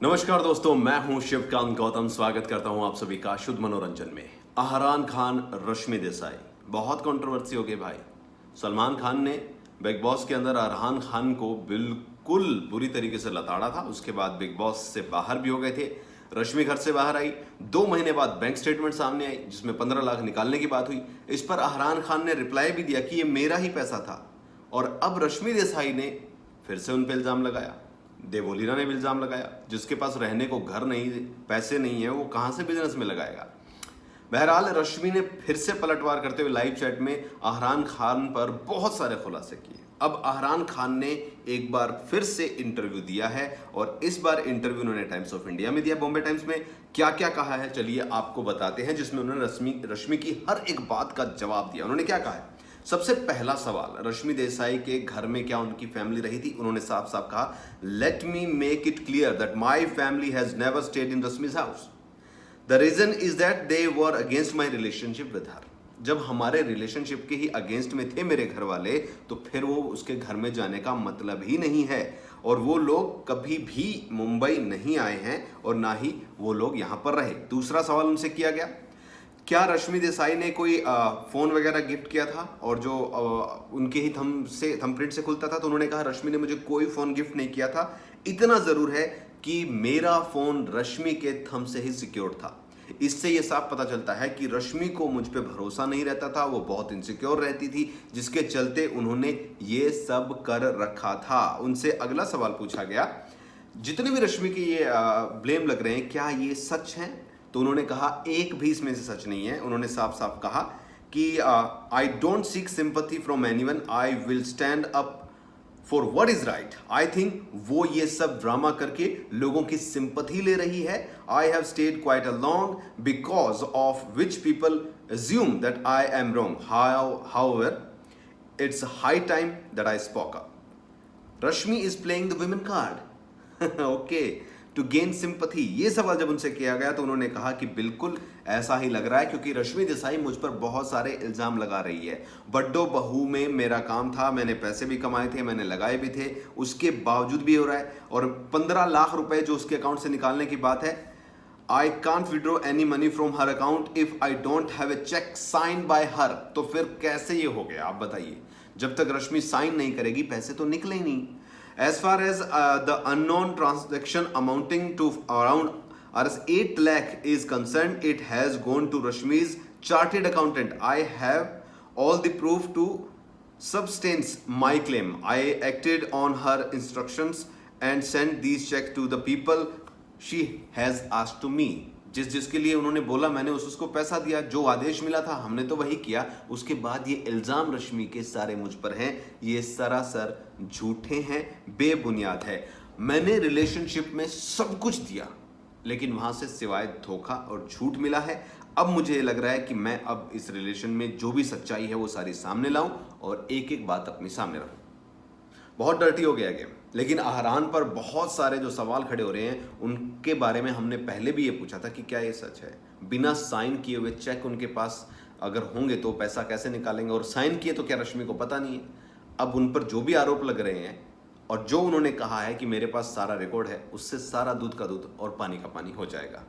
नमस्कार दोस्तों, मैं हूं शिवकांत गौतम। स्वागत करता हूं आप सभी का शुद्ध मनोरंजन में। अहरान खान, रश्मि देसाई, बहुत कंट्रोवर्सी हो गई भाई। सलमान खान ने बिग बॉस के अंदर अरहान खान को बिल्कुल बुरी तरीके से लताड़ा था। उसके बाद बिग बॉस से बाहर भी हो गए थे। रश्मि घर से बाहर आई, 2 महीने बाद बैंक स्टेटमेंट सामने आई जिसमें 15 लाख निकालने की बात हुई। इस पर अहरान खान ने रिप्लाई भी दिया कि ये मेरा ही पैसा था। और अब रश्मि देसाई ने फिर से उन पर इल्जाम लगाया। देवोलीना ने भी इल्जाम लगाया, जिसके पास रहने को घर नहीं, पैसे नहीं है, वो कहां से बिजनेस में लगाएगा। बहरहाल रश्मि ने फिर से पलटवार करते हुए लाइव चैट में अहरान खान पर बहुत सारे खुलासे किए। अब अहरान खान ने एक बार फिर से इंटरव्यू दिया है और इस बार इंटरव्यू उन्होंने टाइम्स ऑफ इंडिया में दिया। बॉम्बे टाइम्स में क्या क्या कहा है चलिए आपको बताते हैं, जिसमें उन्होंने रश्मि की हर एक बात का जवाब दिया। उन्होंने क्या कहा है? सबसे पहला सवाल, रश्मि देसाई के घर में क्या उनकी फैमिली रही थी? उन्होंने साफ साफ कहा, let me make it clear that my family has never stayed in Rashmi's house. The reason is that they were against my relationship with her. जब हमारे रिलेशनशिप के ही अगेंस्ट में थे मेरे घर वाले, तो फिर वो उसके घर में जाने का मतलब ही नहीं है। और वो लोग कभी भी मुंबई नहीं आए हैं और ना ही वो लोग यहां पर रहे। दूसरा सवाल उनसे किया गया, क्या रश्मि देसाई ने कोई फोन वगैरह गिफ्ट किया था और जो उनके ही थंबप्रिंट से खुलता था? तो उन्होंने कहा, रश्मि ने मुझे कोई फोन गिफ्ट नहीं किया था। इतना जरूर है कि मेरा फोन रश्मि के थंब से ही सिक्योर था। इससे यह साफ पता चलता है कि रश्मि को मुझ पे भरोसा नहीं रहता था, वो बहुत इनसिक्योर रहती थी, जिसके चलते उन्होंने ये सब कर रखा था। उनसे अगला सवाल पूछा गया, जितने भी रश्मि के ये ब्लेम लग रहे हैं, क्या ये सच है? तो उन्होंने कहा, एक भी इसमें से सच नहीं है। उन्होंने साफ साफ कहा कि I don't seek sympathy from anyone, I will stand up for what is right. I think वो ये सब ड्रामा करके लोगों की सिंपैथी ले रही है। I have stayed quite a long because of which people assume that I am wrong. However, it's high time that I spoke up. Rashmi is playing the women card. Okay. To gain sympathy. ये सवाल जब उनसे किया गया तो उन्होंने कहा कि बिल्कुल ऐसा ही लग रहा है, क्योंकि रश्मि देसाई मुझ पर बहुत सारे इल्जाम लगा रही है। बड्डो बहू में मेरा काम था, मैंने पैसे भी कमाए थे, मैंने लगाए भी थे, उसके बावजूद भी हो रहा है। और 15 लाख रुपए जो उसके अकाउंट से निकालने की बात है, I can't withdraw any money from her account if I don't have a cheque sign by her. तो फिर कैसे ये हो गया, आप बताइए? जब तक रश्मि साइन नहीं करेगी पैसे तो निकले ही नहीं। As far as the unknown transaction amounting to around Rs 8 lakh is concerned, it has gone to Rashmi's chartered accountant. I have all the proof to substance my claim. I acted on her instructions and sent these checks to the people she has asked to me. जिसके लिए उन्होंने बोला, मैंने उसको पैसा दिया, जो आदेश मिला था हमने तो वही किया। उसके बाद ये इल्जाम रश्मि के सारे मुझ पर हैं, ये सरासर झूठे हैं, बेबुनियाद है। मैंने रिलेशनशिप में सब कुछ दिया, लेकिन वहां से सिवाय धोखा और झूठ मिला है। अब मुझे लग रहा है कि मैं अब इस रिलेशन में जो भी सच्चाई है वो सारी सामने लाऊं और एक एक बात अपने सामने रखूं। बहुत डर्टी हो गया गेम। लेकिन अहरान पर बहुत सारे जो सवाल खड़े हो रहे हैं, उनके बारे में हमने पहले भी ये पूछा था कि क्या ये सच है? बिना साइन किए हुए चेक उनके पास अगर होंगे तो पैसा कैसे निकालेंगे? और साइन किए तो क्या रश्मि को पता नहीं है? अब उन पर जो भी आरोप लग रहे हैं और जो उन्होंने कहा है कि मेरे पास सारा रिकॉर्ड है, उससे सारा दूध का दूध और पानी का पानी हो जाएगा।